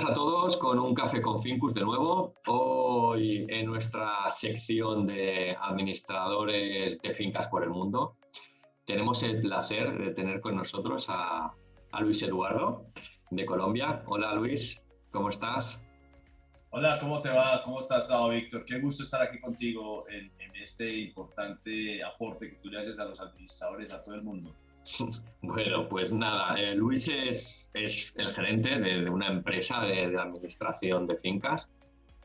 buenas a todos con un café con Fincus de nuevo. Hoy en nuestra sección de administradores de fincas por el mundo tenemos el placer de tener con nosotros a Luis Eduardo de Colombia. Hola Luis, ¿cómo estás? Hola, ¿cómo te va? ¿Cómo estás, Víctor? Qué gusto estar aquí contigo en este importante aporte que tú le haces a los administradores, a todo el mundo. Bueno, pues nada, Luis es el gerente de una empresa de administración de fincas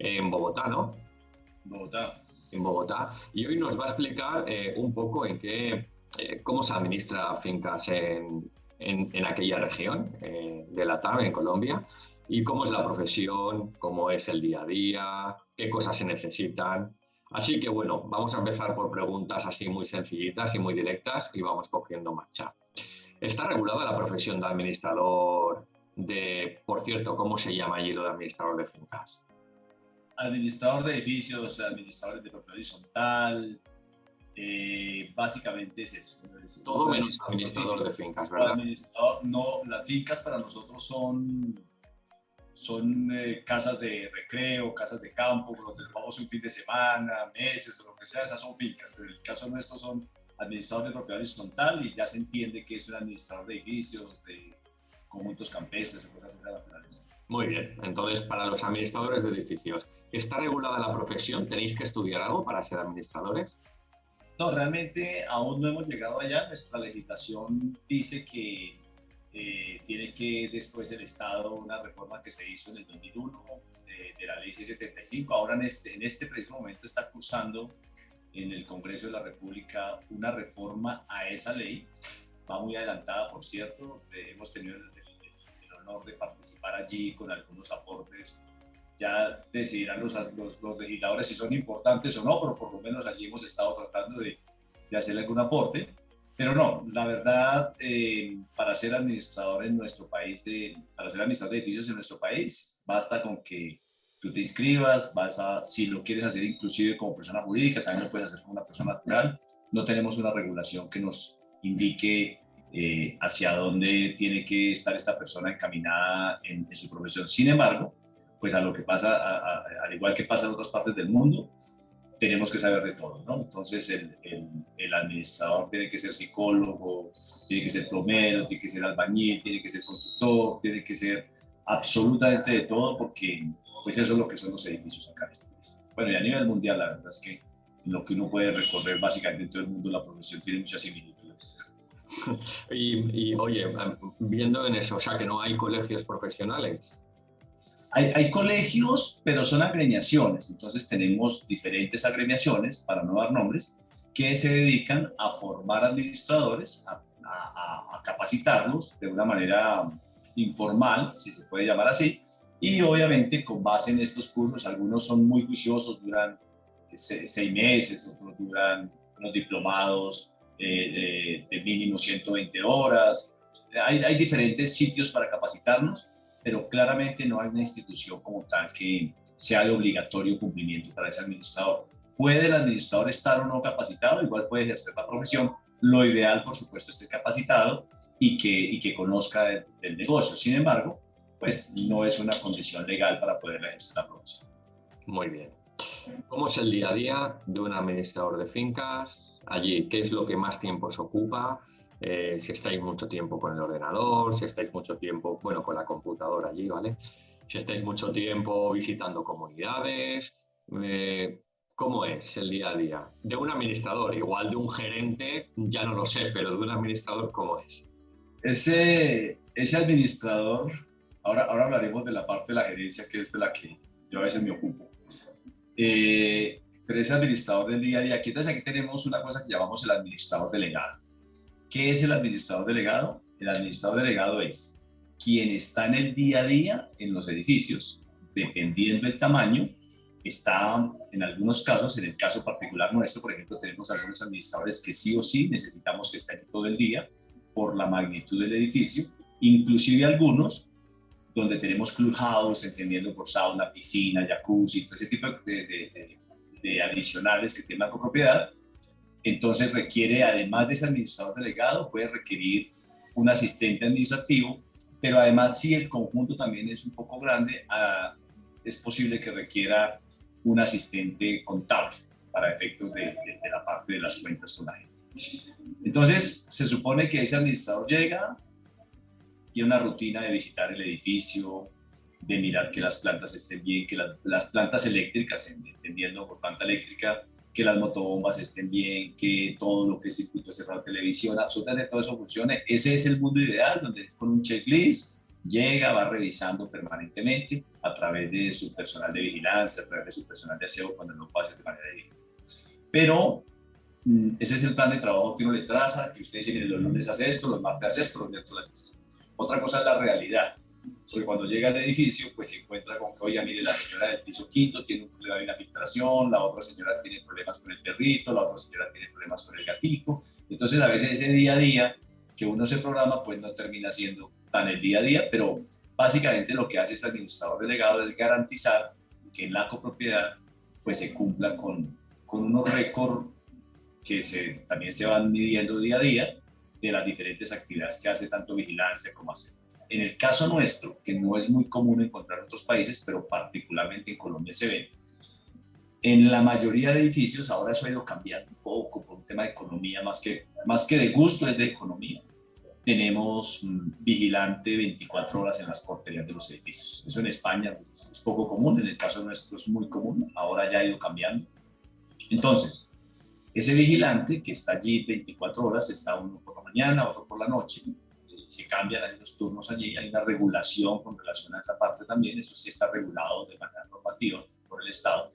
en Bogotá, ¿no? Bogotá. En Bogotá. Y hoy nos va a explicar un poco cómo se administra fincas en aquella región de Latam, en Colombia, y cómo es la profesión, cómo es el día a día, qué cosas se necesitan. Así que bueno, vamos a empezar por preguntas así muy sencillitas y muy directas y vamos cogiendo marcha. ¿Está regulada la profesión de administrador por cierto, cómo se llama allí lo de administrador de fincas? Administrador de edificios, administradores de propiedad horizontal, básicamente es eso. Todo menos administrador de fincas, ¿verdad? No, las fincas para nosotros son casas de recreo, casas de campo, donde vamos un fin de semana, meses o lo que sea, esas son fincas, pero en el caso nuestro son administradores de propiedad horizontal y ya se entiende que es un administrador de edificios, de conjuntos campestres o cosas de esa naturaleza. Muy bien, entonces para los administradores de edificios, ¿está regulada la profesión? ¿Tenéis que estudiar algo para ser administradores? No, realmente aún no hemos llegado allá. Nuestra legislación dice que tiene que después el Estado, una reforma que se hizo en el 2001 de la ley 675, ahora en este preciso momento está cursando en el Congreso de la República una reforma a esa ley. Va muy adelantada, por cierto. Hemos tenido el honor de participar allí con algunos aportes. Ya decidirán los legisladores si son importantes o no, pero por lo menos allí hemos estado tratando de hacerle algún aporte. Pero no, la verdad, para ser administrador en nuestro país, para ser administrador de edificios en nuestro país, basta con que tú te inscribas, si lo quieres hacer inclusive como persona jurídica, también lo puedes hacer como una persona natural. No tenemos una regulación que nos indique hacia dónde tiene que estar esta persona encaminada en su profesión. Sin embargo, pues a lo que pasa, al igual que pasa en otras partes del mundo, tenemos que saber de todo, ¿no? Entonces el administrador tiene que ser psicólogo, tiene que ser plomero, tiene que ser albañil, tiene que ser constructor, tiene que ser absolutamente de todo, porque pues eso es lo que son los edificios acá en este país. Bueno, y a nivel mundial la verdad es que en lo que uno puede recorrer básicamente en todo el mundo, la profesión tiene muchas similitudes. Y oye, viendo en eso, o sea que no hay colegios profesionales. Hay colegios, pero son agremiaciones. Entonces tenemos diferentes agremiaciones, para no dar nombres, que se dedican a formar administradores, a capacitarlos de una manera informal, si se puede llamar así, y obviamente con base en estos cursos, algunos son muy juiciosos, duran 6 meses, otros duran unos diplomados de mínimo 120 horas. Hay diferentes sitios para capacitarnos, pero claramente no hay una institución como tal que sea de obligatorio cumplimiento para ese administrador. ¿Puede el administrador estar o no capacitado? Igual puede ejercer la profesión. Lo ideal, por supuesto, es estar capacitado y que conozca del negocio. Sin embargo, pues no es una condición legal para poder ejercer la profesión. Muy bien. ¿Cómo es el día a día de un administrador de fincas allí? ¿Qué es lo que más tiempo os ocupa? Si estáis mucho tiempo con el ordenador, si estáis mucho tiempo, bueno, con la computadora allí, ¿vale? Si estáis mucho tiempo visitando comunidades, ¿cómo es el día a día? De un administrador, igual de un gerente, ya no lo sé, pero de un administrador, ¿cómo es? Ese administrador, ahora hablaremos de la parte de la gerencia, que es de la que yo a veces me ocupo. Pero ese administrador del día a día, entonces aquí tenemos una cosa que llamamos el administrador delegado. ¿Qué es el administrador delegado? El administrador delegado es quien está en el día a día en los edificios, dependiendo del tamaño. Está en algunos casos, en el caso particular nuestro, por ejemplo, tenemos algunos administradores que sí o sí necesitamos que estén todo el día por la magnitud del edificio, inclusive algunos donde tenemos clubhouse, entendiendo por sauna, piscina, jacuzzi, todo ese tipo de adicionales que tienen la copropiedad. Entonces requiere, además de ese administrador delegado, puede requerir un asistente administrativo pero además si el conjunto también es un poco grande, es posible que requiera un asistente contable para efectos de la parte de las cuentas con la gente. Entonces, se supone que ese administrador llega, tiene una rutina de visitar el edificio, de mirar que las plantas estén bien, que las plantas eléctricas, entendiendo por planta eléctrica, que las motobombas estén bien, que todo lo que es circuito cerrado, televisión, absolutamente todo eso funcione. Ese es el mundo ideal, donde con un checklist llega, va revisando permanentemente a través de su personal de vigilancia, a través de su personal de aseo cuando no pase de manera directa. Pero ese es el plan de trabajo que uno le traza, que usted dice, mire, los lunes hace esto, los martes hace esto, los miércoles hace esto. Otra cosa es la realidad, porque cuando llega al edificio, pues se encuentra con que, oiga, mire, la señora del piso quinto tiene un problema de una filtración, la otra señora tiene problemas con el perrito, la otra señora tiene problemas con el gatico. Entonces, a veces ese día a día que uno se programa, pues no termina siendo tan el día a día, pero básicamente lo que hace este administrador delegado es garantizar que en la copropiedad, pues se cumpla con unos récords que también se van midiendo día a día de las diferentes actividades que hace tanto vigilancia como aseo. En el caso nuestro, que no es muy común encontrar en otros países, pero particularmente en Colombia se ve, en la mayoría de edificios, ahora eso ha ido cambiando un poco por un tema de economía, más que de gusto, es de economía. Tenemos vigilante 24 horas en las porterías de los edificios. Eso en España es poco común, en el caso nuestro es muy común, ahora ya ha ido cambiando. Entonces, ese vigilante que está allí 24 horas, está uno por la mañana, otro por la noche, se cambian ahí los turnos allí, hay una regulación con relación a esa parte también, eso sí está regulado de manera normativa por el Estado.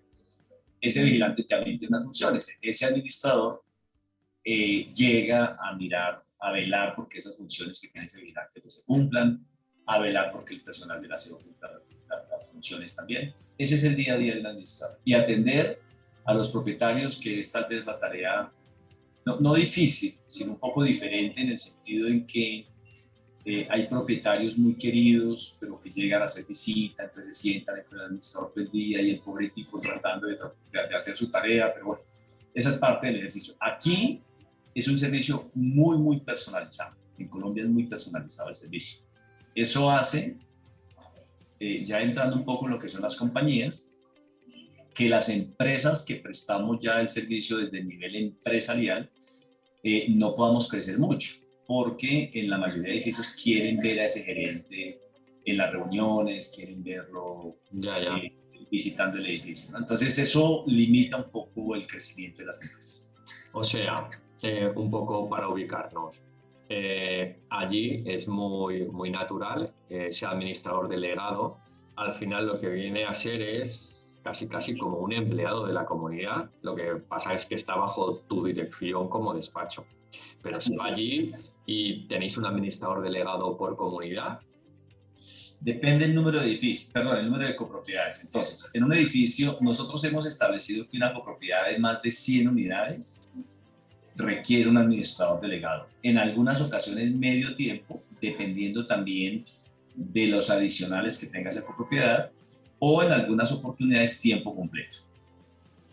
Ese vigilante también tiene unas funciones, ese administrador llega a mirar, a velar porque esas funciones que tiene ese vigilante pues, se cumplan, a velar porque el personal de la aseo cumpla las funciones también. Ese es el día a día del administrador. Y atender a los propietarios, que es tal vez la tarea, no difícil, sino un poco diferente en el sentido en que hay propietarios muy queridos, pero que llegan a hacer visita, entonces se sientan con el administrador todo el día y el pobre tipo tratando de hacer su tarea, pero bueno, esa es parte del ejercicio. Aquí es un servicio muy, muy personalizado. En Colombia es muy personalizado el servicio. Eso hace, ya entrando un poco en lo que son las compañías, que las empresas que prestamos ya el servicio desde el nivel empresarial no podamos crecer mucho, porque en la mayoría de edificios quieren ver a ese gerente en las reuniones, quieren verlo visitando el edificio, ¿no? Entonces eso limita un poco el crecimiento de las empresas. O sea, un poco para ubicarnos, allí es muy, muy natural ese administrador delegado, al final lo que viene a ser es casi como un empleado de la comunidad, lo que pasa es que está bajo tu dirección como despacho. Pero si va allí y tenéis un administrador delegado por comunidad. Depende del número de edificios, perdón, el número de copropiedades. Entonces, en un edificio, nosotros hemos establecido que una copropiedad de más de 100 unidades requiere un administrador delegado. En algunas ocasiones medio tiempo, dependiendo también de los adicionales que tenga esa copropiedad, o en algunas oportunidades tiempo completo.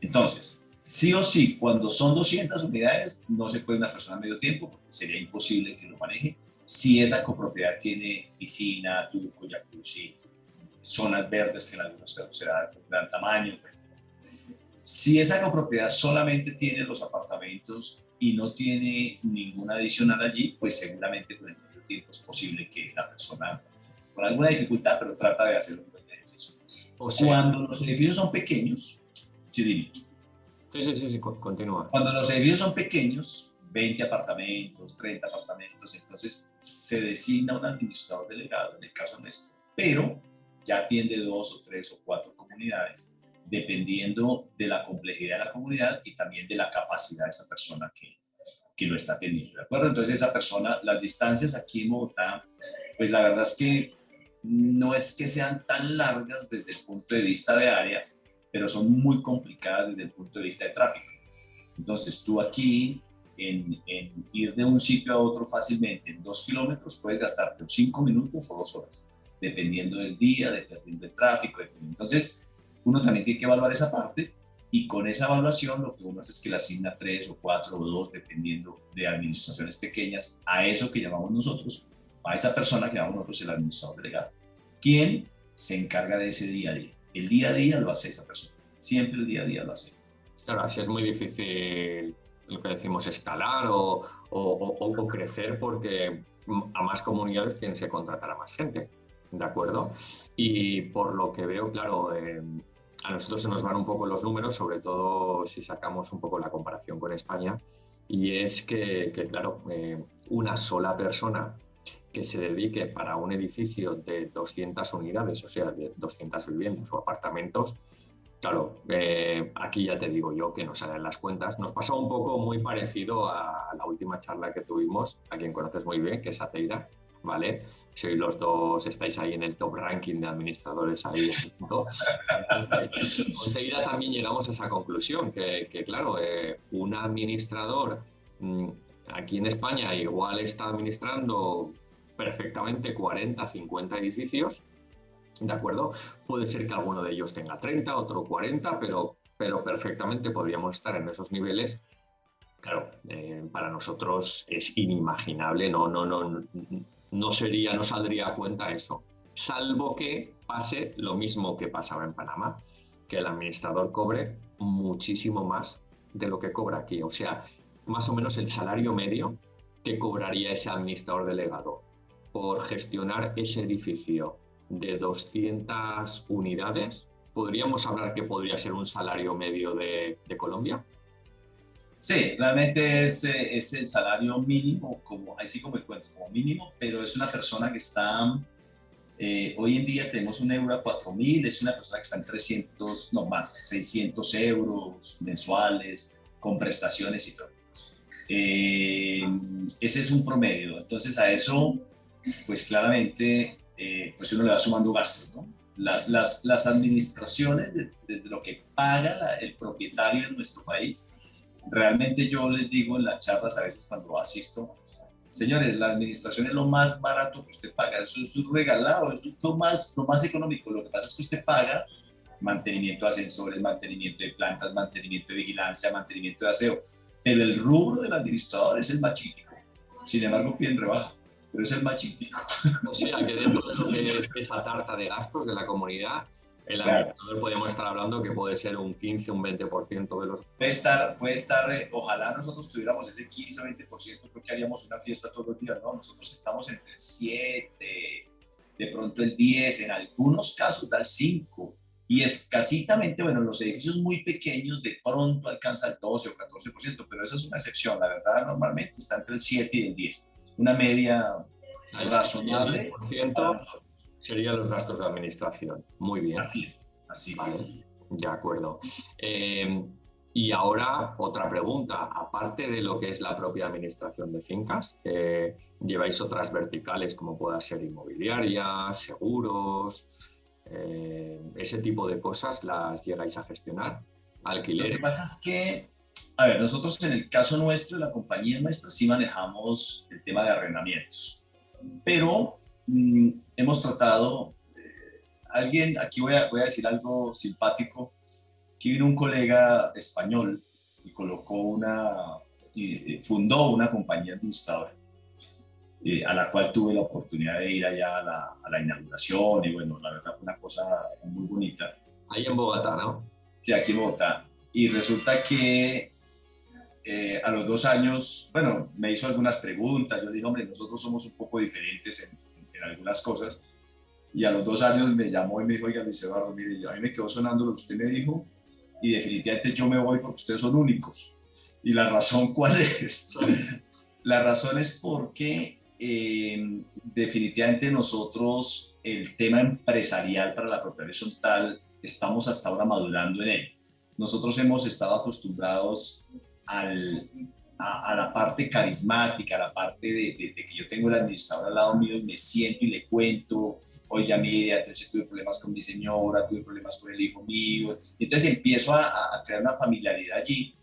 Entonces, sí o sí, cuando son 200 unidades, no se puede una persona medio tiempo, porque sería imposible que lo maneje. Si esa copropiedad tiene piscina, turco, jacuzzi, zonas verdes que en algunos casos se dan de gran tamaño. Si esa copropiedad solamente tiene los apartamentos y no tiene ninguna adicional allí, pues seguramente con el medio tiempo es posible que la persona, con alguna dificultad, pero trata de hacer un buen ejercicio. O sea, cuando los edificios son pequeños, sí, dime. Sí, continúa. Cuando los edificios son pequeños, 20 apartamentos, 30 apartamentos, entonces se designa un administrador delegado, en el caso nuestro, pero ya atiende 2 o 3 o 4 comunidades, dependiendo de la complejidad de la comunidad y también de la capacidad de esa persona que lo está atendiendo, ¿de acuerdo? Entonces esa persona, las distancias aquí en Bogotá, pues la verdad es que no es que sean tan largas desde el punto de vista de área, pero son muy complicadas desde el punto de vista de tráfico. Entonces tú aquí, en ir de un sitio a otro fácilmente en 2 kilómetros, puedes gastarte 5 minutos o 2 horas, dependiendo del día, dependiendo del tráfico. Entonces uno también tiene que evaluar esa parte, y con esa evaluación lo que uno hace es que le asigna 3 o 4 o 2, dependiendo de administraciones pequeñas, a eso que llamamos nosotros a esa persona que llamamos nosotros el administrador delegado, quien se encarga de ese día a día. El día a día lo hace esa persona, siempre el día a día lo hace. Claro, así es muy difícil lo que decimos escalar o crecer porque a más comunidades tienes que contratar a más gente, ¿de acuerdo? Y por lo que veo, claro, a nosotros se nos van un poco los números, sobre todo si sacamos un poco la comparación con España, y es que claro, una sola persona que se dedique para un edificio de 200 unidades, o sea, de 200 viviendas o apartamentos, claro, aquí ya te digo yo que no salen las cuentas. Nos pasa un poco muy parecido a la última charla que tuvimos, a quien conoces muy bien, que es Ateira, ¿vale? Si los dos estáis ahí en el top ranking de administradores ahí. Con Ateira también llegamos a esa conclusión, que claro, un administrador aquí en España igual está administrando perfectamente 40, 50 edificios, ¿de acuerdo? Puede ser que alguno de ellos tenga 30, otro 40, pero perfectamente podríamos estar en esos niveles. Claro, para nosotros es inimaginable, no saldría a cuenta eso, salvo que pase lo mismo que pasaba en Panamá, que el administrador cobre muchísimo más de lo que cobra aquí, o sea, más o menos el salario medio que cobraría ese administrador delegado por gestionar ese edificio de 200 unidades, ¿podríamos hablar que podría ser un salario medio de Colombia? Sí, realmente es el salario mínimo, así como el cuento, como mínimo, pero es una persona que está, hoy en día tenemos un euro a 4.000, es una persona que está en 300, no más, 600 euros mensuales, con prestaciones y todo. Ese es un promedio, entonces a eso, pues claramente, pues uno le va sumando gastos, ¿no? Las administraciones, desde lo que paga el propietario en nuestro país, realmente yo les digo en las charlas a veces cuando asisto, señores, la administración es lo más barato que usted paga, eso es regalado, eso es lo más económico. Lo que pasa es que usted paga mantenimiento de ascensores, mantenimiento de plantas, mantenimiento de vigilancia, mantenimiento de aseo, pero el rubro del administrador es el más chico. Sin embargo, piden rebaja, pero es el más chico. O sea, que dentro de lo que es esa tarta de gastos de la comunidad, el administrador, claro, podemos estar hablando que puede ser un 15, un 20% de los... Puede estar, ojalá nosotros tuviéramos ese 15 o 20%, creo que haríamos una fiesta todos los días, ¿no? Nosotros estamos entre el 7, de pronto el 10, en algunos casos da el 5, y escasitamente, bueno, en los edificios muy pequeños de pronto alcanza el 12 o 14%, pero esa es una excepción, la verdad normalmente está entre el 7 y el 10, una media razonable. El 10% serían los gastos de administración. Muy bien. Así es, así vale, es. De acuerdo. Y ahora otra pregunta. Aparte de lo que es la propia administración de fincas, ¿lleváis otras verticales como pueda ser inmobiliaria, seguros, ese tipo de cosas las llegáis a gestionar? ¿Alquiler? Lo que pasa es que, a ver, nosotros en el caso nuestro, de la compañía nuestra, sí manejamos el tema de arrendamientos, pero hemos tratado, aquí voy a decir algo simpático, que vino un colega español y fundó una compañía administradora, a la cual tuve la oportunidad de ir allá a la inauguración, y bueno, la verdad fue una cosa muy bonita. Ahí en Bogotá, ¿no? Sí, aquí en Bogotá. Y resulta que a los 2 años, bueno, me hizo algunas preguntas, yo le dije, hombre, nosotros somos un poco diferentes en algunas cosas, y a los 2 años me llamó y me dijo, oiga, Luis Eduardo, mire, a mí me quedó sonando lo que usted me dijo, y definitivamente yo me voy porque ustedes son únicos. ¿Y la razón cuál es? La razón es porque definitivamente nosotros el tema empresarial para la propiedad horizontal estamos hasta ahora madurando en él. Nosotros hemos estado acostumbrados a la parte carismática, a la parte de que yo tengo el administrador al lado mío y me siento y le cuento, oiga, mire, entonces tuve problemas con mi señora, tuve problemas con el hijo mío, y entonces empiezo a crear una familiaridad allí,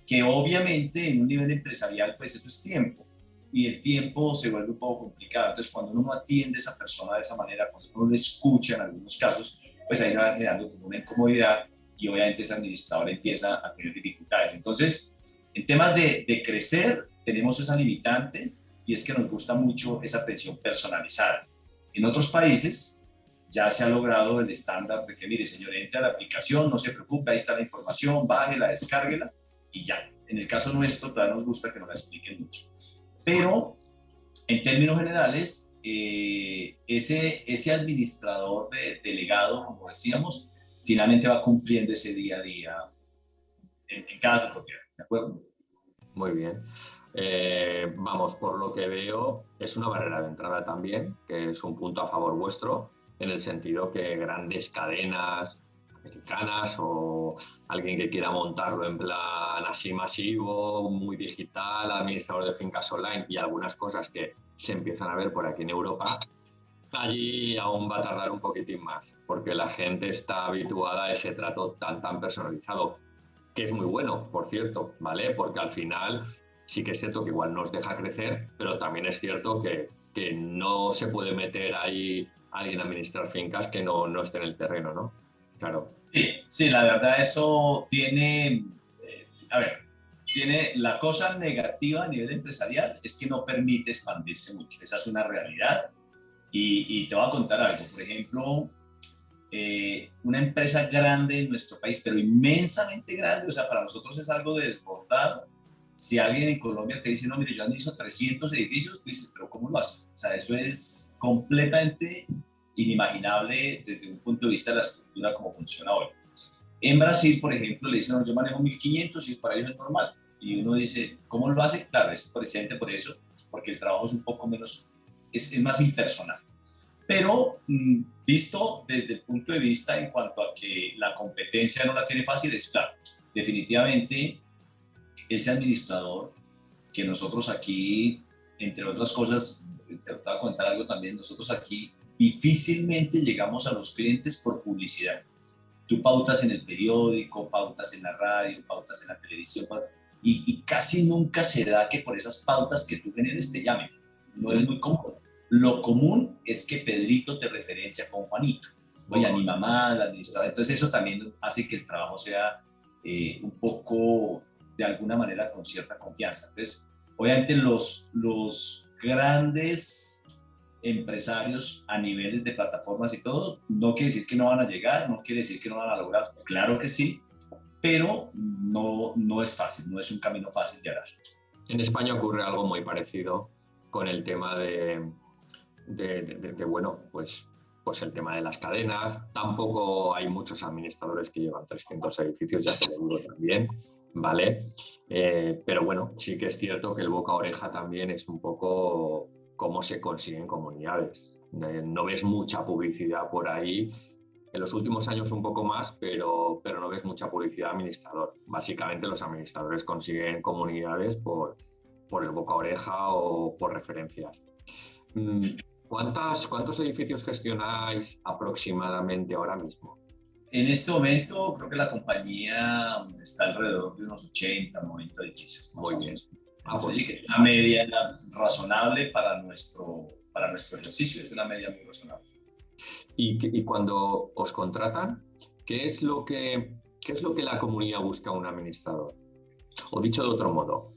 que obviamente en un nivel empresarial pues eso es tiempo, y el tiempo se vuelve un poco complicado. Entonces cuando uno no atiende a esa persona de esa manera, cuando uno le escucha en algunos casos, pues ahí va generando como una incomodidad, y obviamente ese administrador empieza a tener dificultades. Entonces, en temas de crecer, tenemos esa limitante, y es que nos gusta mucho esa atención personalizada. En otros países ya se ha logrado el estándar de que, mire, señor, entre a la aplicación, no se preocupe, ahí está la información, bájela, descárguela y ya. En el caso nuestro, todavía nos gusta que nos la expliquen mucho. Pero, en términos generales, ese administrador delegado, como decíamos, finalmente va cumpliendo ese día a día en cada propiedad, ¿de acuerdo? Muy bien. Vamos, por lo que veo, es una barrera de entrada también, que es un punto a favor vuestro, en el sentido que grandes cadenas americanas o alguien que quiera montarlo en plan así masivo, muy digital, administrador de fincas online y algunas cosas que se empiezan a ver por aquí en Europa, allí aún va a tardar un poquitín más, porque la gente está habituada a ese trato tan personalizado, que es muy bueno, por cierto, ¿vale? Porque al final sí que es cierto que igual nos deja crecer, pero también es cierto que no se puede meter ahí alguien a administrar fincas que no esté en el terreno, ¿no? Claro. Sí, la verdad eso tiene, tiene la cosa negativa a nivel empresarial, es que no permite expandirse mucho, esa es una realidad. Y te voy a contar algo, por ejemplo, una empresa grande en nuestro país, pero inmensamente grande, o sea, para nosotros es algo desbordado. Si alguien en Colombia te dice, no, mire, yo administro 300 edificios, tú dices, pero ¿cómo lo hace? O sea, eso es completamente inimaginable desde un punto de vista de la estructura como funciona hoy. En Brasil, por ejemplo, le dicen, no, yo manejo 1500 y para ellos es normal. Y uno dice, ¿cómo lo hace? Claro, es presente por eso, porque el trabajo es un poco menos, es más impersonal. Pero visto desde el punto de vista en cuanto a que la competencia no la tiene fácil, es claro, definitivamente ese administrador que nosotros aquí, entre otras cosas, te voy a comentar algo también, nosotros aquí difícilmente llegamos a los clientes por publicidad. Tú pautas en el periódico, pautas en la radio, pautas en la televisión, y casi nunca se da que por esas pautas que tú generes te llamen. No es muy común. Lo común es que Pedrito te referencia con Juanito, oye, a mi mamá, la administradora. Entonces eso también hace que el trabajo sea un poco, de alguna manera, con cierta confianza. Entonces, obviamente los grandes empresarios a niveles de plataformas y todo, no quiere decir que no van a llegar, no quiere decir que no van a lograr, claro que sí, pero no es fácil, no es un camino fácil de dar. En España ocurre algo muy parecido con el tema de bueno, pues el tema de las cadenas. Tampoco hay muchos administradores que llevan 300 edificios, ya te lo digo también, ¿vale? Pero bueno, sí que es cierto que el boca a oreja también es un poco cómo se consiguen comunidades. No ves mucha publicidad por ahí. En los últimos años un poco más, pero no ves mucha publicidad administrador. Básicamente los administradores consiguen comunidades por el boca a oreja o por referencias. ¿Cuántos edificios gestionáis aproximadamente ahora mismo? En este momento creo que la compañía está alrededor de unos 80, 90 edificios. Muy bien. Pues sí, que es una media razonable para nuestro ejercicio, es una media muy razonable. Y cuando os contratan, ¿qué es lo que la comunidad busca a un administrador? O dicho de otro modo,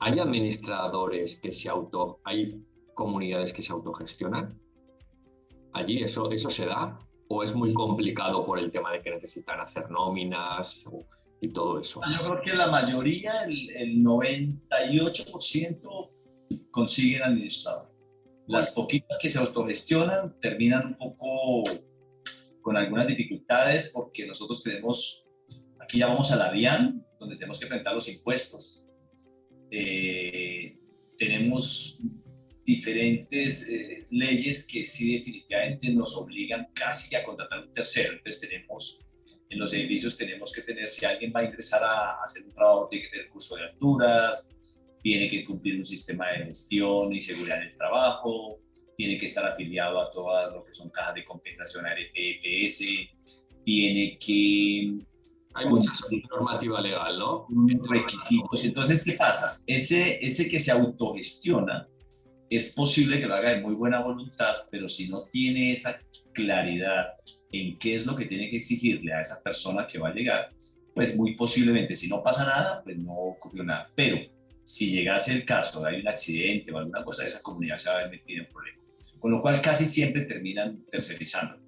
¿hay administradores hay comunidades que se autogestionan? ¿Allí eso se da? ¿O es muy complicado por el tema de que necesitan hacer nóminas y todo eso? Yo creo que la mayoría, el 98% consiguen administrador. Las poquitas que se autogestionan terminan un poco con algunas dificultades porque nosotros aquí llamamos a la DIAN, donde tenemos que presentar los impuestos. Tenemos diferentes leyes que sí definitivamente nos obligan casi a contratar un tercero. Entonces en los edificios tenemos que tener, si alguien va a ingresar a hacer un trabajo, tiene que tener curso de alturas, tiene que cumplir un sistema de gestión y seguridad en el trabajo, tiene que estar afiliado a todas lo que son cajas de compensación ARP, EPS, tiene que... Hay mucha normativa legal, ¿no? Requisitos. Entonces, ¿qué pasa? Ese que se autogestiona, es posible que lo haga de muy buena voluntad, pero si no tiene esa claridad en qué es lo que tiene que exigirle a esa persona que va a llegar, pues muy posiblemente, si no pasa nada, pues no ocurrió nada. Pero si llegase el caso, hay un accidente o alguna cosa, esa comunidad se va a ver metida en problemas. Con lo cual casi siempre terminan tercerizando.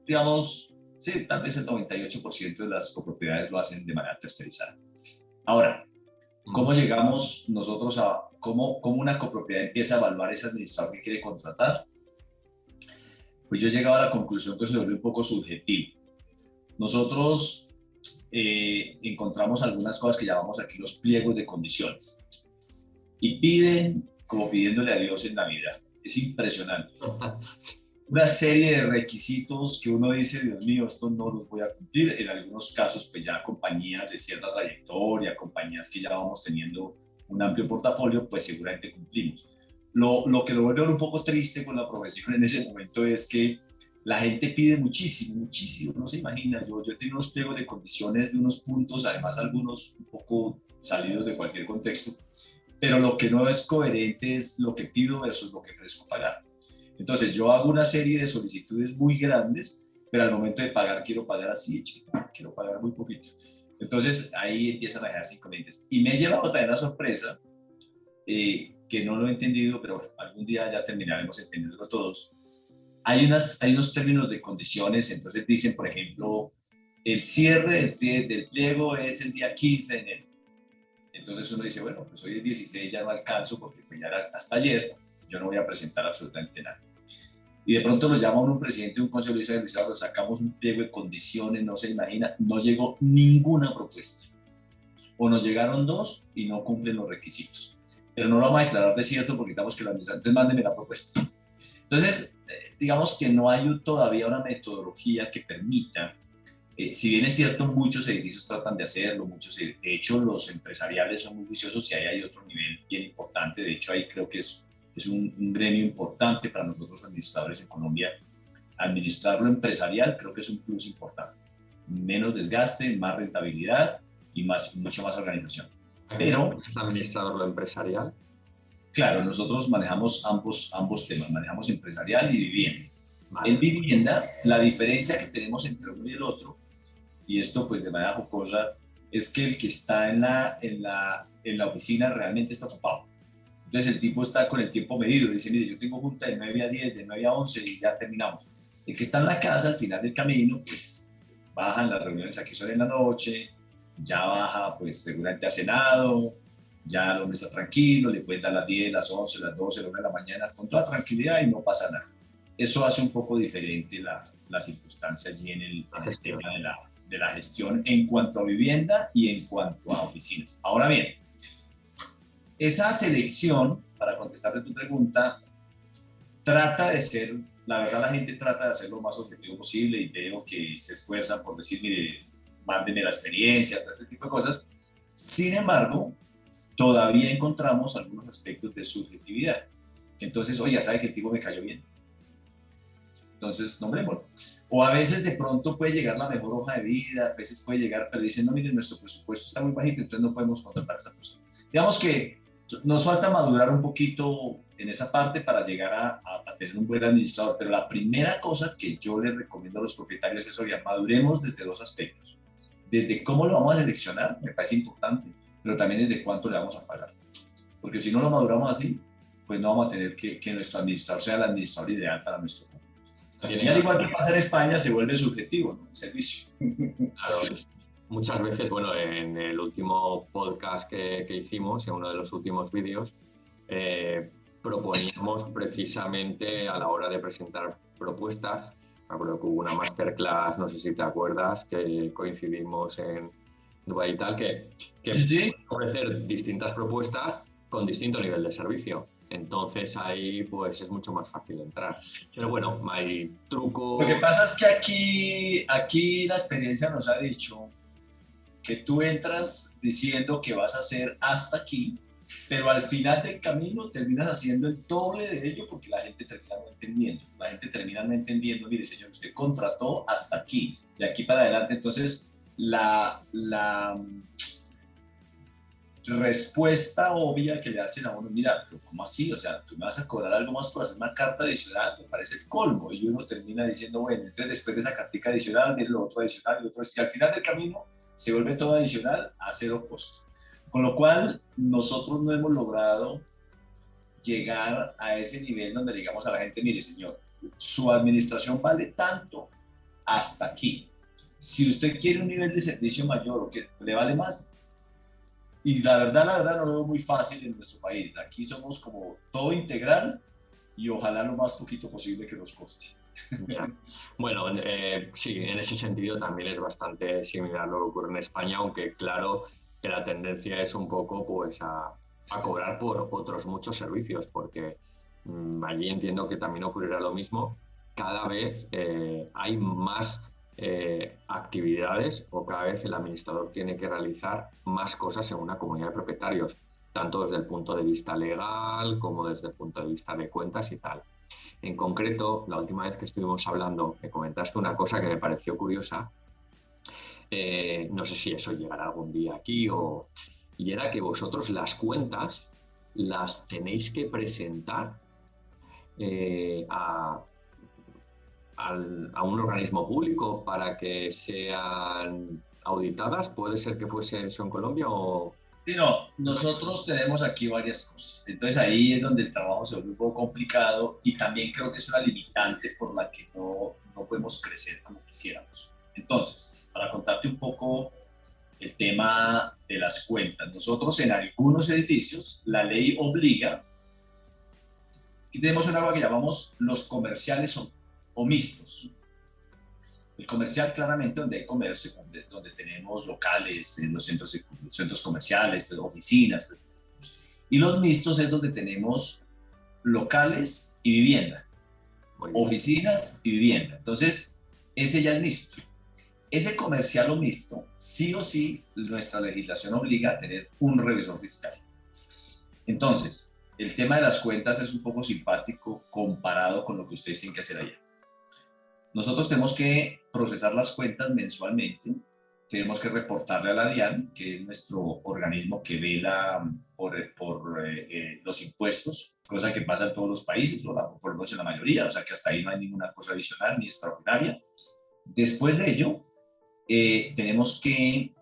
Digamos, sí, tal vez el 98% de las copropiedades lo hacen de manera tercerizada. Ahora, ¿cómo llegamos nosotros a cómo una copropiedad empieza a evaluar ese administrador que quiere contratar? Pues yo he llegado a la conclusión que se vuelve un poco subjetivo. Nosotros encontramos algunas cosas que llamamos aquí los pliegos de condiciones y piden como pidiéndole a Dios en Navidad. Es impresionante. Una serie de requisitos que uno dice, Dios mío, esto no los voy a cumplir. En algunos casos, pues ya compañías de cierta trayectoria, compañías que ya vamos teniendo un amplio portafolio, pues seguramente cumplimos. Lo que lo vuelve un poco triste con la profesión en ese momento es que la gente pide muchísimo, muchísimo, no se imagina. Yo he tenido unos pliegos de condiciones de unos puntos, además algunos un poco salidos de cualquier contexto, pero lo que no es coherente es lo que pido versus lo que ofrezco pagar. Entonces yo hago una serie de solicitudes muy grandes, pero al momento de pagar quiero pagar así, quiero pagar muy poquito. Entonces ahí empiezan a dejarse inconvenientes. Y me he llevado también la sorpresa, que no lo he entendido, pero bueno, algún día ya terminaremos entendiéndolo todos. Hay unos términos de condiciones, entonces dicen, por ejemplo, el cierre del pliego es el día 15 de enero. Entonces uno dice, bueno, pues hoy es 16, ya no alcanzo porque pues ya era hasta ayer, yo no voy a presentar absolutamente nada. Y de pronto nos llama un presidente de un consejo de administradores, sacamos un pliego de condiciones, no se imagina, no llegó ninguna propuesta. O nos llegaron 2 y no cumplen los requisitos. Pero no lo vamos a declarar de cierto porque digamos que los administradores mándenme la propuesta. Entonces, digamos que no hay todavía una metodología que permita, si bien es cierto, muchos edificios tratan de hacerlo, de hecho los empresariales son muy viciosos y ahí hay otro nivel bien importante, de hecho ahí creo que es un gremio importante para nosotros los administradores en Colombia. Administrar lo empresarial creo que es un plus importante, menos desgaste, más rentabilidad y mucho más organización. Pero ¿es administrador lo empresarial? Claro, nosotros manejamos ambos temas, manejamos empresarial y vivienda. Vale. En vivienda, la diferencia que tenemos entre uno y el otro, y esto pues de manera jocosa, es que el que está en la oficina realmente está ocupado. Entonces el tipo está con el tiempo medido, dice, mire, yo tengo junta de 9 a 10, de 9 a 11 y ya terminamos. El que está en la casa, al final del camino, pues bajan las reuniones aquí son en la noche, ya baja, pues seguramente ha cenado, ya el hombre está tranquilo, le pueden dar las 10, las 11, las 12, las 1 de la mañana con toda tranquilidad y no pasa nada. Eso hace un poco diferente la circunstancia allí en el tema de la gestión en cuanto a vivienda y en cuanto a oficinas. Ahora bien, esa selección, para contestarte tu pregunta, trata de ser, la verdad la gente trata de hacer lo más objetivo posible y veo que se esfuerzan por decir, mire, mándenme la experiencia, todo ese tipo de cosas. Sin embargo, todavía encontramos algunos aspectos de subjetividad. Entonces, oye, ¿sabe que el tipo me cayó bien? Entonces, nombrémoslo. O a veces de pronto puede llegar la mejor hoja de vida, a veces puede llegar, pero dicen, no, miren, nuestro presupuesto está muy bajito, entonces no podemos contratar a esa persona. Digamos que nos falta madurar un poquito en esa parte para llegar a tener un buen administrador, pero la primera cosa que yo les recomiendo a los propietarios es, oye, maduremos desde 2 aspectos. Desde cómo lo vamos a seleccionar, me parece importante, pero también desde cuánto le vamos a pagar. Porque si no lo maduramos así, pues no vamos a tener que nuestro administrador sea el administrador ideal para nuestro punto. Y al igual que pasa en España, se vuelve subjetivo, ¿no? El servicio. Claro, muchas veces, bueno, en el último podcast que hicimos, en uno de los últimos vídeos, proponíamos precisamente a la hora de presentar propuestas, me acuerdo que hubo una masterclass, no sé si te acuerdas, que coincidimos en Dubái y tal, que sí. ofrecer distintas propuestas con distinto nivel de servicio. Entonces ahí pues es mucho más fácil entrar. Pero bueno, hay trucos. Lo que pasa es que aquí la experiencia nos ha dicho que tú entras diciendo que vas a hacer hasta aquí, pero al final del camino terminas haciendo el doble de ello porque la gente termina no entendiendo. La gente termina no entendiendo, mire señor, usted contrató hasta aquí, de aquí para adelante. Entonces la respuesta obvia que le hacen a uno, mira, pero ¿cómo así? O sea, tú me vas a cobrar algo más por hacer una carta adicional, me parece el colmo. Y uno termina diciendo, bueno, entonces después de esa cartica adicional, viene lo otro adicional, y al final del camino se vuelve todo adicional a cero costo. Con lo cual, nosotros no hemos logrado llegar a ese nivel donde digamos a la gente, mire señor, su administración vale tanto hasta aquí. Si usted quiere un nivel de servicio mayor o que le vale más, y la verdad no lo veo muy fácil en nuestro país. Aquí somos como todo integral y ojalá lo más poquito posible que nos coste. Ya. Bueno, sí, en ese sentido también es bastante similar lo que ocurre en España, aunque claro que la tendencia es un poco pues a cobrar por otros muchos servicios, porque allí entiendo que también ocurrirá lo mismo. Cada vez hay más actividades o cada vez el administrador tiene que realizar más cosas en una comunidad de propietarios, tanto desde el punto de vista legal como desde el punto de vista de cuentas y tal. En concreto, la última vez que estuvimos hablando, me comentaste una cosa que me pareció curiosa. No sé si eso llegará algún día aquí y era que vosotros las cuentas las tenéis que presentar a un organismo público para que sean auditadas. ¿Puede ser que fuese eso en Colombia o...? Sí, no, nosotros tenemos aquí varias cosas. Entonces ahí es donde el trabajo se vuelve un poco complicado y también creo que es una limitante por la que no podemos crecer como quisiéramos. Entonces, para contarte un poco el tema de las cuentas, nosotros en algunos edificios la ley obliga, y tenemos una cosa que llamamos los comerciales o mixtos. El comercial, claramente, donde hay comercio, donde tenemos locales, en los centros comerciales, oficinas. Y los mixtos es donde tenemos locales y vivienda, oficinas y vivienda. Entonces, ese ya es mixto. Ese comercial o mixto, sí o sí, nuestra legislación obliga a tener un revisor fiscal. Entonces, el tema de las cuentas es un poco simpático comparado con lo que ustedes tienen que hacer allá. Nosotros tenemos que procesar las cuentas mensualmente, tenemos que reportarle a la DIAN, que es nuestro organismo que vela por los impuestos, cosa que pasa en todos los países, por lo menos en la mayoría, o sea que hasta ahí no hay ninguna cosa adicional ni extraordinaria. Después de ello, tenemos que,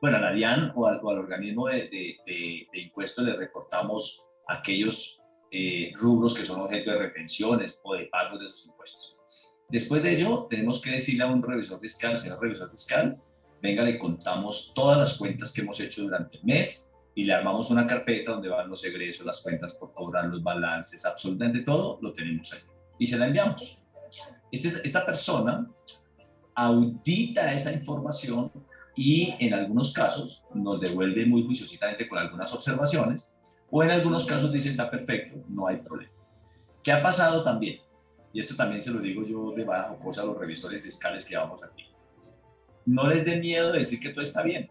bueno, a la DIAN o al organismo de impuestos le reportamos aquellos rubros que son objeto de retenciones o de pagos de esos impuestos. Después de ello, tenemos que decirle a un revisor fiscal, señor revisor fiscal, venga, le contamos todas las cuentas que hemos hecho durante el mes y le armamos una carpeta donde van los egresos, las cuentas por cobrar, los balances, absolutamente todo lo tenemos ahí. Y se la enviamos. Esta persona audita esa información y en algunos casos nos devuelve muy juiciosamente con algunas observaciones o en algunos casos dice está perfecto, no hay problema. ¿Qué ha pasado también? Y esto también se lo digo yo de bajo cosa a los revisores fiscales que vamos aquí. No les dé miedo decir que todo está bien,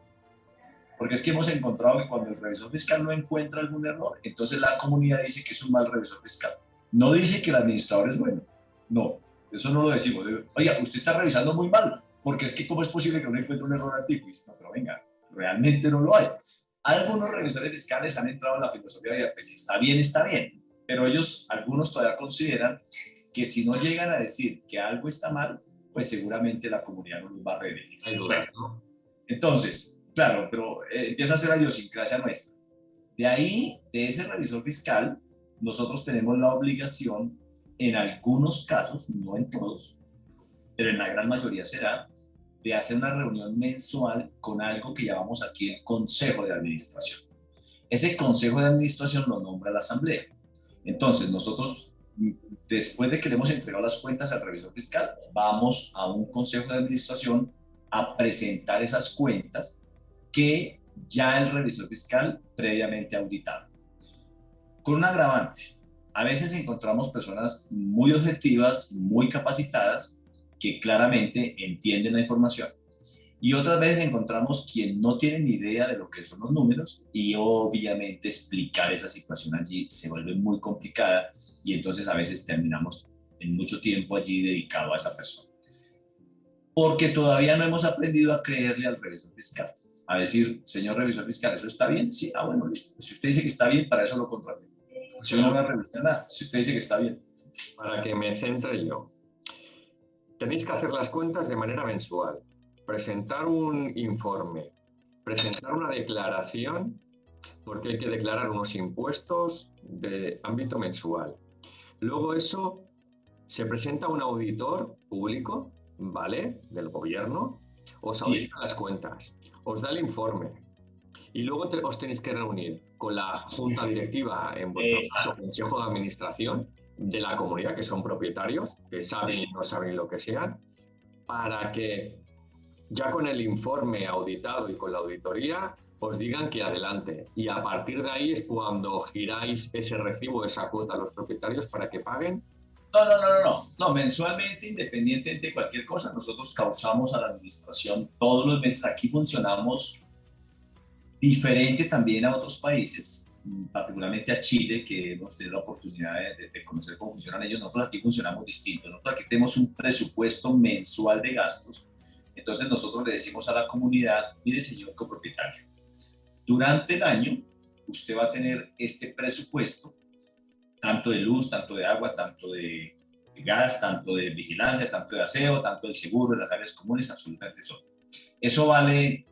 porque es que hemos encontrado que cuando el revisor fiscal no encuentra algún error, entonces la comunidad dice que es un mal revisor fiscal. No dice que el administrador es bueno, no, eso no lo decimos. Oiga, usted está revisando muy mal, porque es que ¿cómo es posible que no encuentre un error antiguo? No, pero venga, realmente no lo hay. Algunos revisores fiscales han entrado en la filosofía de que si está bien, pero ellos, algunos todavía consideran que si no llegan a decir que algo está mal, pues seguramente la comunidad no los va a reelegir. Hay dudas, ¿no? Entonces, claro, pero empieza a ser la idiosincrasia nuestra. De ahí, de ese revisor fiscal, nosotros tenemos la obligación, en algunos casos, no en todos, pero en la gran mayoría será, de hacer una reunión mensual con algo que llamamos aquí el Consejo de Administración. Ese Consejo de Administración lo nombra la Asamblea. Entonces, nosotros, después de que le hemos entregado las cuentas al revisor fiscal, vamos a un Consejo de Administración a presentar esas cuentas que ya el revisor fiscal previamente ha auditado. Con un agravante, a veces encontramos personas muy objetivas, muy capacitadas, que claramente entienden la información. Y otras veces encontramos quien no tiene ni idea de lo que son los números y obviamente explicar esa situación allí se vuelve muy complicada y entonces a veces terminamos en mucho tiempo allí dedicado a esa persona. Porque todavía no hemos aprendido a creerle al revisor fiscal. A decir, señor revisor fiscal, ¿eso está bien? Sí, bueno, listo. Si usted dice que está bien, para eso lo contraté. Yo no voy a revisar nada, si usted dice que está bien. Para que me centre yo. Tenéis que hacer las cuentas de manera mensual. presentar un informe, presentar una declaración, porque hay que declarar unos impuestos de ámbito mensual. Luego eso se presenta a un auditor público, ¿vale? Del gobierno, os Sí, audita las cuentas, os da el informe y luego os tenéis que reunir con la junta directiva, en vuestro caso, consejo de administración de la comunidad, que son propietarios, que saben y no saben lo que sean, para que ya con el informe auditado y con la auditoría os digan que adelante. Y a partir de ahí es cuando giráis ese recibo, esa cuota a los propietarios para que paguen. No, mensualmente, independientemente de cualquier cosa, nosotros causamos a la administración todos los meses. Aquí funcionamos diferente también a otros países, particularmente a Chile, que hemos tenido la oportunidad de conocer cómo funcionan ellos. Nosotros aquí funcionamos distinto. Nosotros aquí tenemos un presupuesto mensual de gastos. Entonces nosotros le decimos a la comunidad, mire señor copropietario, durante el año usted va a tener este presupuesto, tanto de luz, tanto de agua, tanto de gas, tanto de vigilancia, tanto de aseo, tanto del seguro, de las áreas comunes, absolutamente todo. Eso vale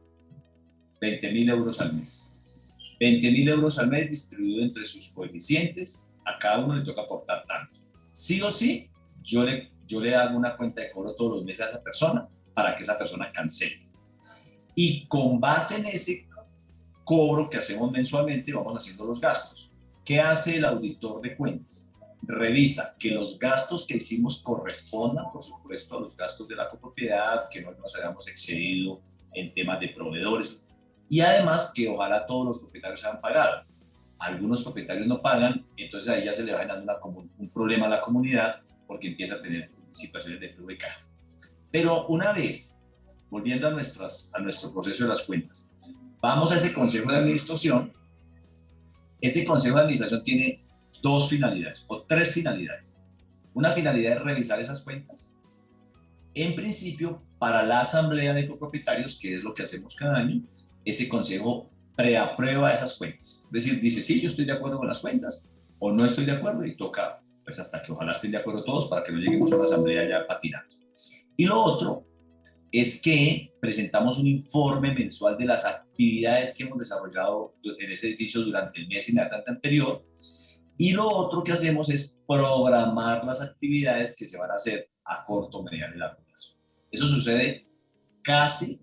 20.000 euros al mes. 20.000 euros al mes distribuido entre sus coeficientes, a cada uno le toca aportar tanto. Sí o sí, yo le hago una cuenta de cobro todos los meses a esa persona para que esa persona cancele. Y con base en ese cobro que hacemos mensualmente, vamos haciendo los gastos. ¿Qué hace el auditor de cuentas? Revisa que los gastos que hicimos correspondan, por supuesto, a los gastos de la copropiedad, que no nos hayamos excedido en temas de proveedores, y además que ojalá todos los propietarios hayan pagado. Algunos propietarios no pagan, entonces ahí ya se le va generando un problema a la comunidad porque empieza a tener situaciones de flujo de caja. Pero una vez, volviendo a nuestro proceso de las cuentas, vamos a ese consejo de administración. Ese consejo de administración tiene dos finalidades o tres finalidades. Una finalidad es revisar esas cuentas. En principio, para la asamblea de copropietarios, que es lo que hacemos cada año, ese consejo preaprueba esas cuentas. Es decir, dice, sí, yo estoy de acuerdo con las cuentas o no estoy de acuerdo y toca, pues hasta que ojalá estén de acuerdo todos para que no lleguemos a una asamblea ya patinando. Y lo otro es que presentamos un informe mensual de las actividades que hemos desarrollado en ese edificio durante el mes inmediatamente anterior. Y lo otro que hacemos es programar las actividades que se van a hacer a corto, mediano y largo plazo. Eso sucede casi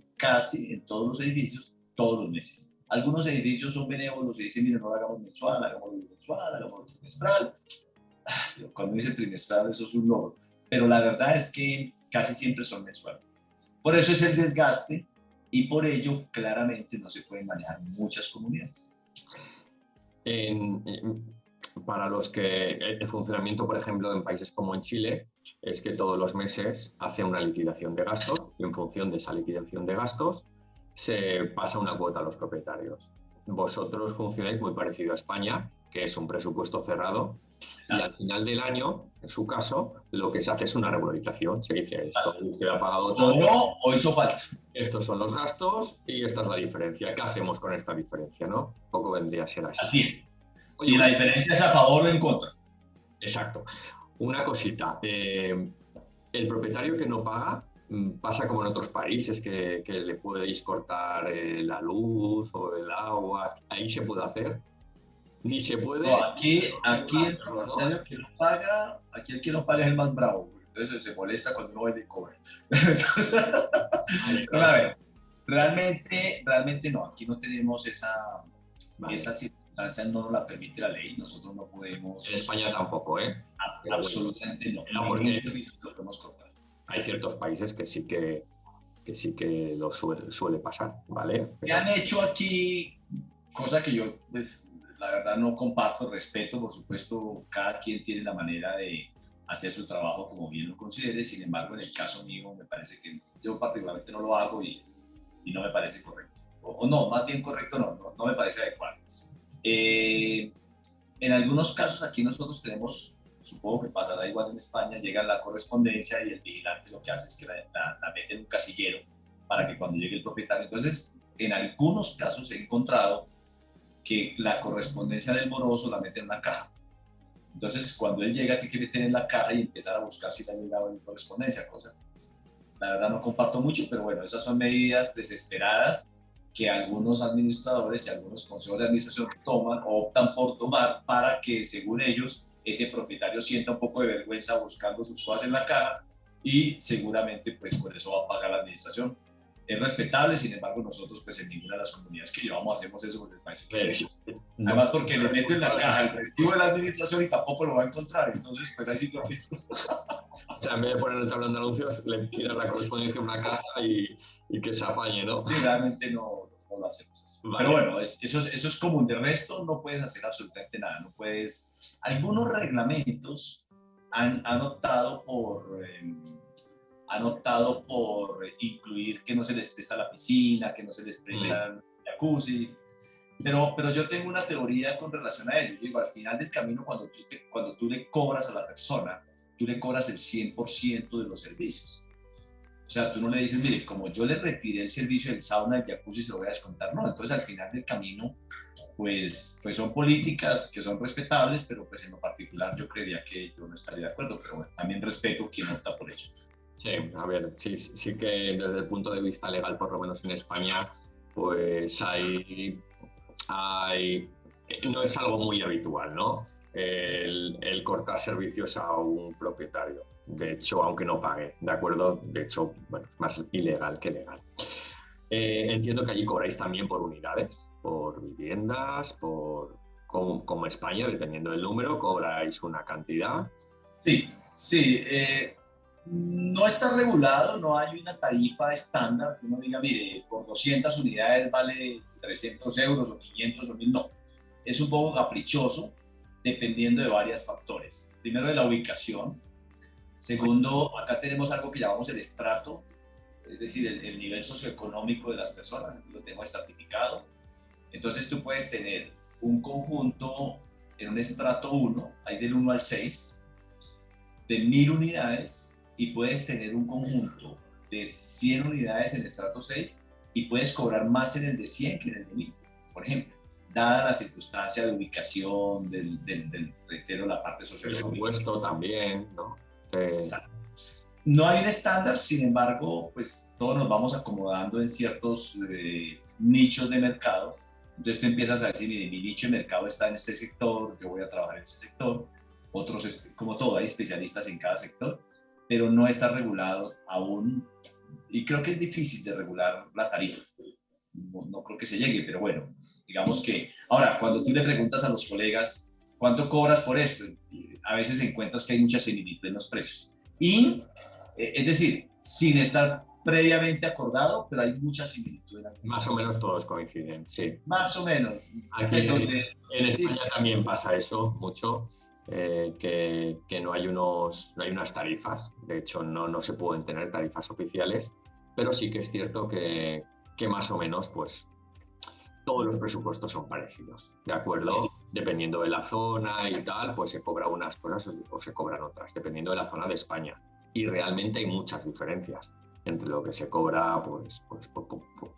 en todos los edificios, todos los meses. Algunos edificios son benévolos y dicen, mire, no lo hagamos mensual, hagámoslo trimestral. Cuando dice trimestral, eso es un logro. Pero la verdad es que casi siempre son mensuales. Por eso es el desgaste y por ello claramente no se pueden manejar muchas comunidades. Para los que el funcionamiento, por ejemplo, en países como en Chile, es que todos los meses hace una liquidación de gastos y en función de esa liquidación de gastos se pasa una cuota a los propietarios. Vosotros funcionáis muy parecido a España, que es un presupuesto cerrado, y al final del año, en su caso, lo que se hace es una regularización. Se dice, esto se ha pagado todo, o hizo falta. Estos son los gastos y esta es la diferencia. ¿Qué hacemos con esta diferencia, no? Poco vendría a ser así. Así es. Oye, y la diferencia es a favor o en contra. Exacto. Una cosita. El propietario que no paga, pasa como en otros países que le podéis cortar la luz o el agua. Ahí se puede hacer. Ni se puede. No, aquí el propietario que no paga, aquí el que no paga es el más bravo. Entonces se molesta cuando uno va y le cobra. Pero a ver, realmente no. Aquí no tenemos esa circunstancia, no nos la permite la ley. Nosotros no podemos. En España tampoco, ¿eh? Absolutamente no. Porque hay ciertos países que sí que lo suele pasar, ¿vale? Me han hecho aquí, cosa que yo, pues, la verdad no comparto, respeto, por supuesto, cada quien tiene la manera de hacer su trabajo como bien lo considere. Sin embargo, en el caso mío, me parece que yo particularmente no lo hago y no me parece correcto. O no, más bien correcto no me parece adecuado. En algunos casos aquí nosotros tenemos, supongo que pasará igual en España, llega la correspondencia y el vigilante lo que hace es que la mete en un casillero para que cuando llegue el propietario. Entonces, en algunos casos he encontrado que la correspondencia del moroso la mete en una caja. Entonces, cuando él llega, tiene que meter en la caja y empezar a buscar si le ha llegado la correspondencia, cosa la verdad no comparto mucho, pero bueno, esas son medidas desesperadas que algunos administradores y algunos consejos de administración toman o optan por tomar para que, según ellos, ese propietario sienta un poco de vergüenza buscando sus cosas en la caja y seguramente pues por eso va a pagar la administración. Es respetable, sin embargo nosotros pues en ninguna de las comunidades que llevamos hacemos eso porque parece que no, además porque le meto en la caja el recibo de la administración y tampoco lo va a encontrar, entonces pues ahí sí que... O sea, en vez de poner el tablón de anuncios, le tiras la correspondencia en una caja y que se apañe, ¿no? Sí, realmente no lo hacemos así. Vale. Pero bueno, eso es común. De resto, no puedes hacer absolutamente nada. No puedes... Algunos reglamentos han optado por incluir que no se les presta la piscina, que no se les presta el jacuzzi. Pero yo tengo una teoría con relación a ello. Yo digo, al final del camino, cuando tú le cobras a la persona, tú le cobras el 100% de los servicios. O sea, tú no le dices, mire, como yo le retiré el servicio del sauna, del jacuzzi, se lo voy a descontar. No, entonces al final del camino, pues son políticas que son respetables, pero pues en lo particular yo creería que yo no estaría de acuerdo. Pero bueno, también respeto quien opta por ello. Sí, a ver, sí que desde el punto de vista legal, por lo menos en España, pues no es algo muy habitual, ¿no? El cortar servicios a un propietario. De hecho, aunque no pague, ¿de acuerdo? De hecho, bueno, es más ilegal que legal. Entiendo que allí cobráis también por unidades, por viviendas, como España, dependiendo del número, cobráis una cantidad. Sí. No está regulado, no hay una tarifa estándar que uno diga, mire, por 200 unidades vale 300 euros o 500 o 1000, no. Es un poco caprichoso, dependiendo de varios factores. Primero, de la ubicación. Segundo, acá tenemos algo que llamamos el estrato, es decir, el nivel socioeconómico de las personas, aquí lo tengo estratificado. Entonces tú puedes tener un conjunto en un estrato 1, hay del 1 al 6, de 1000 unidades, y puedes tener un conjunto de 100 unidades en estrato 6 y puedes cobrar más en el de 100 que en el de 1000, por ejemplo, dada la circunstancia de ubicación, reitero, la parte socioeconómica. Presupuesto también, ¿no? Exacto. No hay un estándar, sin embargo, pues todos nos vamos acomodando en ciertos nichos de mercado. Entonces tú empiezas a decir, mire, mi nicho de mercado está en este sector, yo voy a trabajar en ese sector. Otros, como todo, hay especialistas en cada sector, pero no está regulado aún. Y creo que es difícil de regular la tarifa. No creo que se llegue, pero bueno, digamos que... Ahora, cuando tú le preguntas a los colegas, ¿cuánto cobras por esto? A veces encuentras que hay mucha similitud en los precios. Y, es decir, sin estar previamente acordado, pero hay mucha similitud. Más o menos todos coinciden, sí. Más o menos. Aquí en España también pasa eso mucho, que no hay unas tarifas. De hecho, no se pueden tener tarifas oficiales, pero sí que es cierto que más o menos, pues, todos los presupuestos son parecidos, ¿de acuerdo? Sí. Dependiendo de la zona y tal, pues se cobran unas cosas o se cobran otras, dependiendo de la zona de España. Y realmente hay muchas diferencias entre lo que se cobra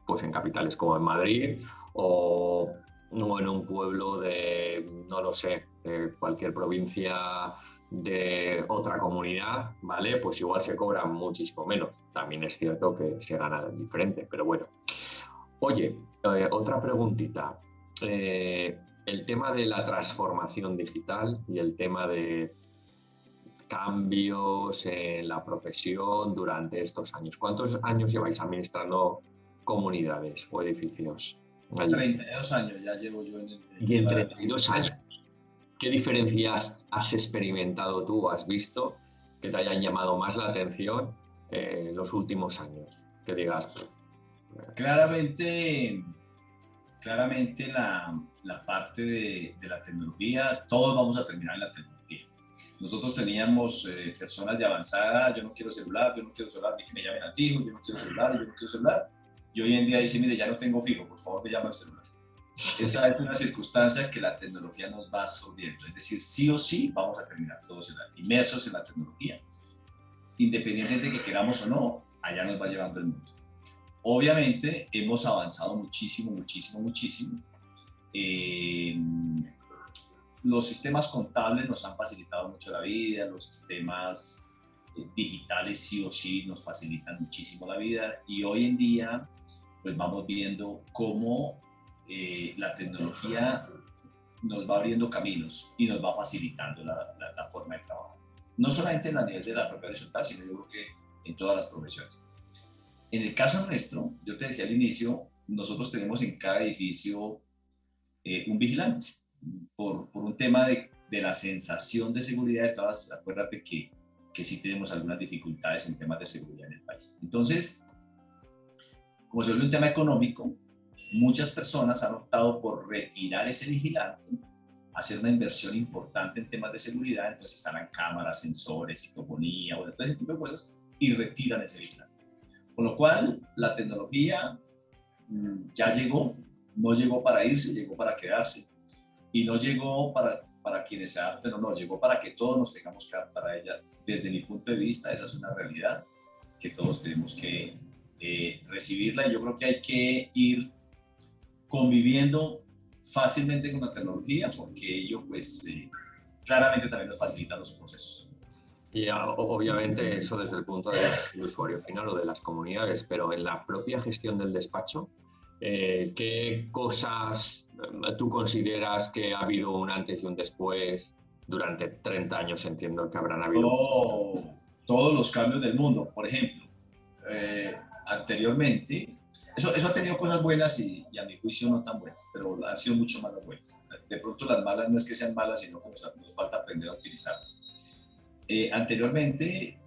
pues en capitales como en Madrid o en un pueblo de, no lo sé, de cualquier provincia de otra comunidad, ¿vale? Pues igual se cobra muchísimo menos. También es cierto que se gana diferente, pero bueno. Oye, otra preguntita. El tema de la transformación digital y el tema de cambios en la profesión durante estos años. ¿Cuántos años lleváis administrando comunidades o edificios? 32 años ya llevo yo en el... Y en 32 años, ¿qué diferencias has experimentado tú, has visto, que te hayan llamado más la atención en los últimos años? Que digas... Claramente la parte de la tecnología, todos vamos a terminar en la tecnología. Nosotros teníamos personas de avanzada, yo no quiero celular, ni que me llamen al fijo, yo no quiero celular. Y hoy en día dice, mire, ya no tengo fijo, por favor me llama al celular. Esa es una circunstancia que la tecnología nos va absorbiendo. Es decir, sí o sí vamos a terminar todos inmersos en la tecnología. Independientemente de que queramos o no, allá nos va llevando el mundo. Obviamente hemos avanzado muchísimo. Los sistemas contables nos han facilitado mucho la vida, los sistemas digitales sí o sí nos facilitan muchísimo la vida, y hoy en día pues vamos viendo cómo la tecnología nos va abriendo caminos y nos va facilitando la forma de trabajo. No solamente en la nivel de la propia horizontal, sino yo creo que en todas las profesiones. En el caso nuestro, yo te decía al inicio, nosotros tenemos en cada edificio un vigilante, por un tema de la sensación de seguridad de todas. Acuérdate que sí tenemos algunas dificultades en temas de seguridad en el país. Entonces, como se vuelve un tema económico, muchas personas han optado por retirar ese vigilante, hacer una inversión importante en temas de seguridad, entonces instalan cámaras, sensores, psicofonía, todo ese tipo de cosas, y retiran ese vigilante. Con lo cual, la tecnología ya llegó, no llegó para irse, llegó para quedarse, y no llegó para quienes se adapten o no, llegó para que todos nos tengamos que adaptar a ella. Desde mi punto de vista, esa es una realidad que todos tenemos que recibirla, y yo creo que hay que ir conviviendo fácilmente con la tecnología, porque ello pues claramente también nos facilita los procesos. Y obviamente eso desde el punto de vista del usuario final o de las comunidades, pero en la propia gestión del despacho, ¿qué cosas tú consideras que ha habido un antes y un después? Durante 30 años entiendo que habrán habido... Todos los cambios del mundo. Por ejemplo, anteriormente, eso ha tenido cosas buenas y a mi juicio no tan buenas, pero han sido mucho más las buenas. De pronto las malas no es que sean malas, sino que nos falta aprender a utilizarlas. Anteriormente,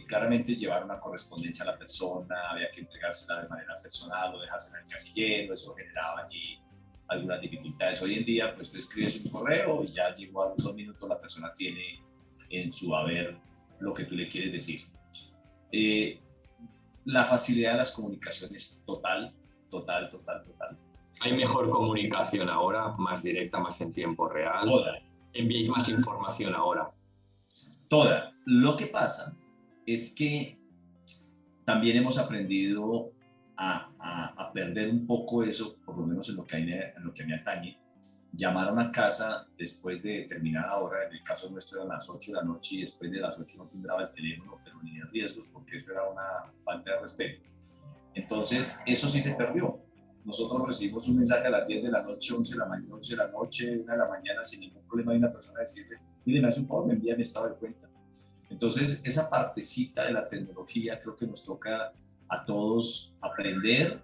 claramente llevar una correspondencia a la persona, había que entregársela de manera personal o dejársela en el casillero, eso generaba allí algunas dificultades. Hoy en día, pues tú escribes un correo y ya llegó a los 2 minutos la persona tiene en su haber lo que tú le quieres decir. La facilidad de las comunicaciones total. Hay mejor comunicación ahora, más directa, más en tiempo real. Toda. Enviáis más información ahora. Toda. Lo que pasa es que también hemos aprendido a perder un poco eso, por lo menos en lo que a mí atañe. Llamar a una casa después de determinada hora, en el caso nuestro eran las 8 de la noche, y después de las 8 no timbraba el teléfono, pero ni de riesgos, porque eso era una falta de respeto. Entonces, eso sí se perdió. Nosotros recibimos un mensaje a las 10 de la noche, 11 de la mañana, 11 de la noche, 1 de la mañana, sin ningún problema de una persona decirle, mire, me hace un favor, me envía mi estado de cuenta. Entonces, esa partecita de la tecnología creo que nos toca a todos aprender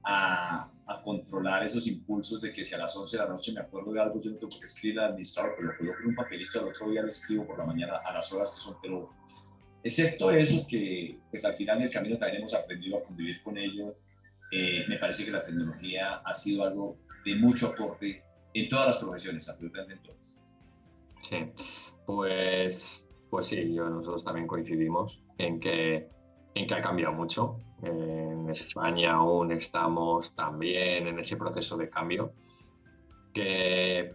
a controlar esos impulsos de que si a las 11 de la noche me acuerdo de algo, yo no tengo que escribir al administrador, pero lo coloco en un papelito, al otro día lo escribo por la mañana a las horas que son, pero excepto eso, que pues al final del camino también hemos aprendido a convivir con ello. Me parece que la tecnología ha sido algo de mucho aporte en todas las profesiones, absolutamente en todas. Sí, pues sí, nosotros también coincidimos en que ha cambiado mucho. En España aún estamos también en ese proceso de cambio, que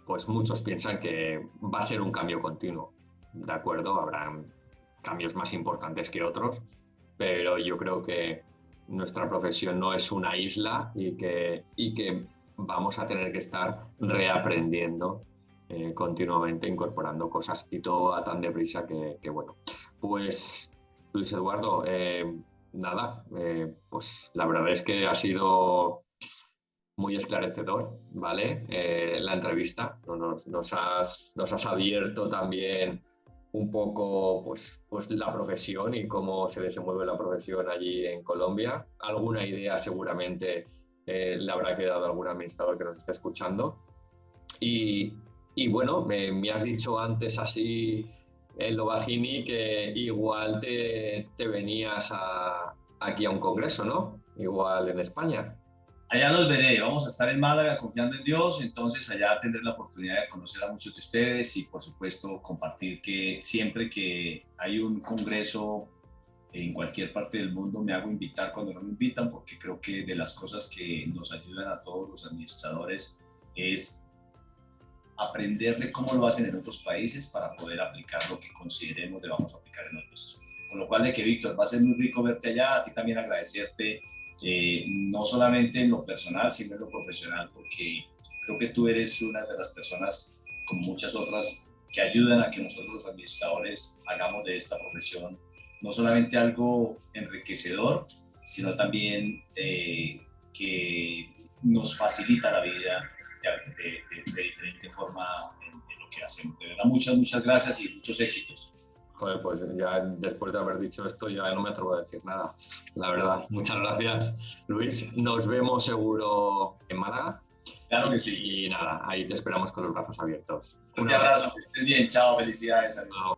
pues muchos piensan que va a ser un cambio continuo. De acuerdo, habrán cambios más importantes que otros, pero yo creo que nuestra profesión no es una isla y que vamos a tener que estar reaprendiendo continuamente, incorporando cosas, y todo va tan deprisa que bueno. Pues Luis Eduardo, nada, pues la verdad es que ha sido muy esclarecedor, ¿vale? La entrevista, nos has abierto también un poco pues la profesión y cómo se desenvuelve la profesión allí en Colombia. Alguna idea seguramente le habrá quedado a algún administrador que nos esté escuchando. Y bueno, me has dicho antes así en lo bajini que igual te venías aquí a un congreso, ¿no? Igual en España. Allá los veré, vamos a estar en Málaga confiando en Dios, entonces allá tendré la oportunidad de conocer a muchos de ustedes y por supuesto compartir que siempre que hay un congreso en cualquier parte del mundo me hago invitar cuando no me invitan, porque creo que de las cosas que nos ayudan a todos los administradores es aprender de cómo lo hacen en otros países para poder aplicar lo que consideremos debamos aplicar en otros. Con lo cual, de que Víctor, va a ser muy rico verte allá, a ti también agradecerte, no solamente en lo personal, sino en lo profesional, porque creo que tú eres una de las personas, como muchas otras, que ayudan a que nosotros los administradores hagamos de esta profesión no solamente algo enriquecedor, sino también que nos facilita la vida de diferente forma en lo que hacemos. De verdad, muchas gracias y muchos éxitos. Joder, pues ya después de haber dicho esto ya no me atrevo a decir nada, la verdad. Muchas gracias, Luis. Nos vemos seguro en Málaga. Claro que sí. Y nada, ahí te esperamos con los brazos abiertos. Un abrazo, que estés bien, chao, felicidades. Adiós.